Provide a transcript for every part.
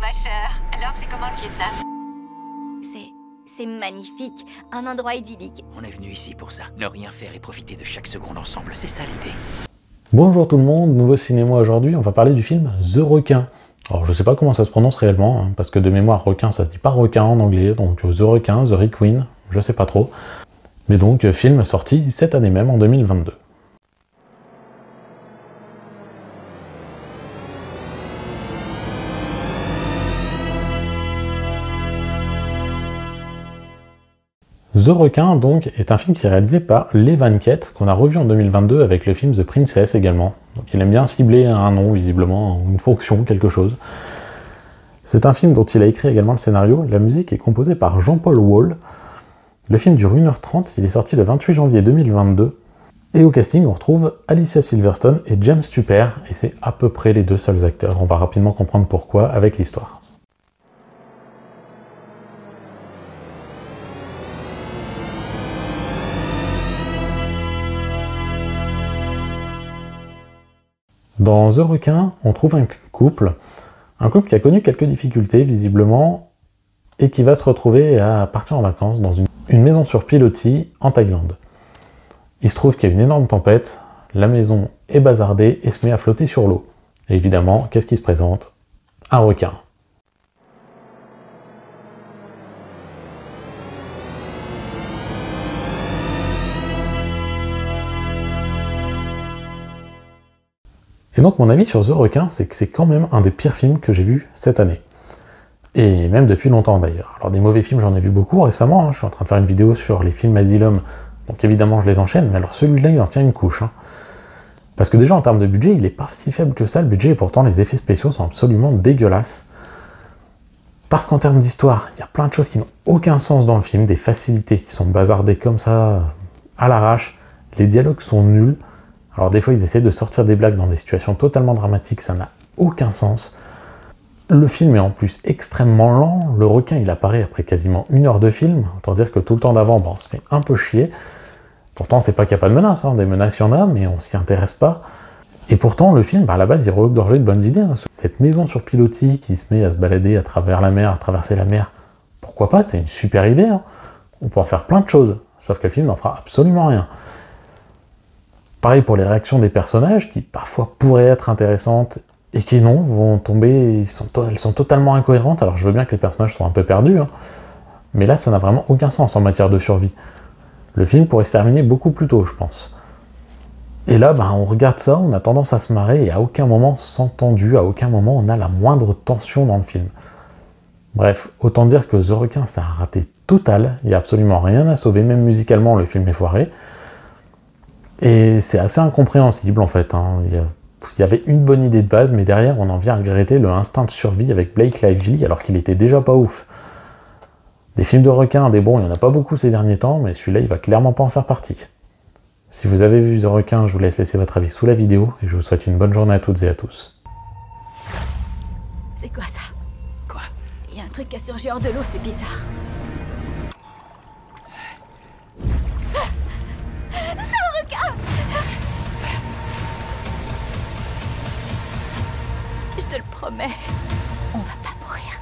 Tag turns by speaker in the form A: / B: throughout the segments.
A: ma sœur. Alors, c'est comment le Vietnam?
B: C'est magnifique. Un endroit idyllique.
C: On est venu ici pour ça. Ne rien faire et profiter de chaque seconde ensemble. C'est ça l'idée.
D: Bonjour tout le monde, nouveau cinéma aujourd'hui. On va parler du film The Requin. Alors je sais pas comment ça se prononce réellement, hein, parce que de mémoire requin ça se dit pas requin en anglais, donc The Requin, The Requin, je sais pas trop. Mais donc film sorti cette année même en 2022. The Requin, donc, est un film qui est réalisé par Lee Van Kett, qu'on a revu en 2022 avec le film The Princess également. Donc il aime bien cibler un nom, visiblement, une fonction, quelque chose. C'est un film dont il a écrit également le scénario. La musique est composée par Jean-Paul Wall. Le film dure 1h30, il est sorti le 28 janvier 2022. Et au casting, on retrouve Alicia Silverstone et James Tupper, et c'est à peu près les deux seuls acteurs. On va rapidement comprendre pourquoi avec l'histoire. Dans The Requin, on trouve un couple qui a connu quelques difficultés visiblement et qui va se retrouver à partir en vacances dans une maison sur pilotis en Thaïlande. Il se trouve qu'il y a une énorme tempête, la maison est bazardée et se met à flotter sur l'eau. Et évidemment, qu'est-ce qui se présente? Un requin. Et donc mon avis sur The Requin, c'est que c'est quand même un des pires films que j'ai vu cette année. Et même depuis longtemps d'ailleurs. Alors des mauvais films, j'en ai vu beaucoup récemment, hein. Je suis en train de faire une vidéo sur les films Asylum, donc évidemment je les enchaîne, mais alors celui-là il en tient une couche. Hein. Parce que déjà en termes de budget, il est pas si faible que ça le budget, et pourtant les effets spéciaux sont absolument dégueulasses. Parce qu'en termes d'histoire, il y a plein de choses qui n'ont aucun sens dans le film, des facilités qui sont bazardées comme ça, à l'arrache, les dialogues sont nuls. Alors des fois ils essaient de sortir des blagues dans des situations totalement dramatiques, ça n'a aucun sens. Le film est en plus extrêmement lent, le requin il apparaît après quasiment 1 heure de film, autant dire que tout le temps d'avant, on se fait un peu chier. Pourtant c'est pas qu'il n'y a pas de menaces, hein. Des menaces il y en a, mais on s'y intéresse pas. Et pourtant le film, à la base il est regorgé de bonnes idées. Hein. Cette maison sur pilotis qui se met à se balader à travers la mer, à traverser la mer, pourquoi pas, c'est une super idée. Hein. On peut en faire plein de choses, sauf que le film n'en fera absolument rien. Pareil pour les réactions des personnages, qui parfois pourraient être intéressantes, et qui non, vont tomber, elles sont totalement incohérentes. Alors je veux bien que les personnages soient un peu perdus, hein, mais là ça n'a vraiment aucun sens en matière de survie. Le film pourrait se terminer beaucoup plus tôt, je pense. Et là, on regarde ça, on a tendance à se marrer, et à aucun moment sans tendu, à aucun moment on a la moindre tension dans le film. Bref, autant dire que The Requin c'est un raté total, il n'y a absolument rien à sauver, même musicalement le film est foiré. Et c'est assez incompréhensible en fait, hein. Il y avait une bonne idée de base, mais derrière on en vient à regretter le instinct de survie avec Blake Lively, alors qu'il était déjà pas ouf. Des films de requins, des bons, il n'y en a pas beaucoup ces derniers temps, mais celui-là il va clairement pas en faire partie. Si vous avez vu The Requin, je vous laisse laisser votre avis sous la vidéo, et je vous souhaite une bonne journée à toutes et à tous.
B: C'est quoi ça?
C: Quoi?
B: Il y a un truc qui a surgi hors de l'eau, c'est bizarre. Je te le promets, on va pas mourir.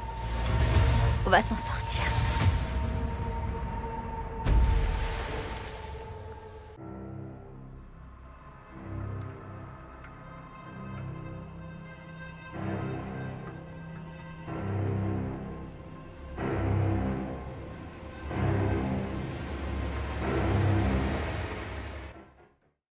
B: On va s'en sortir.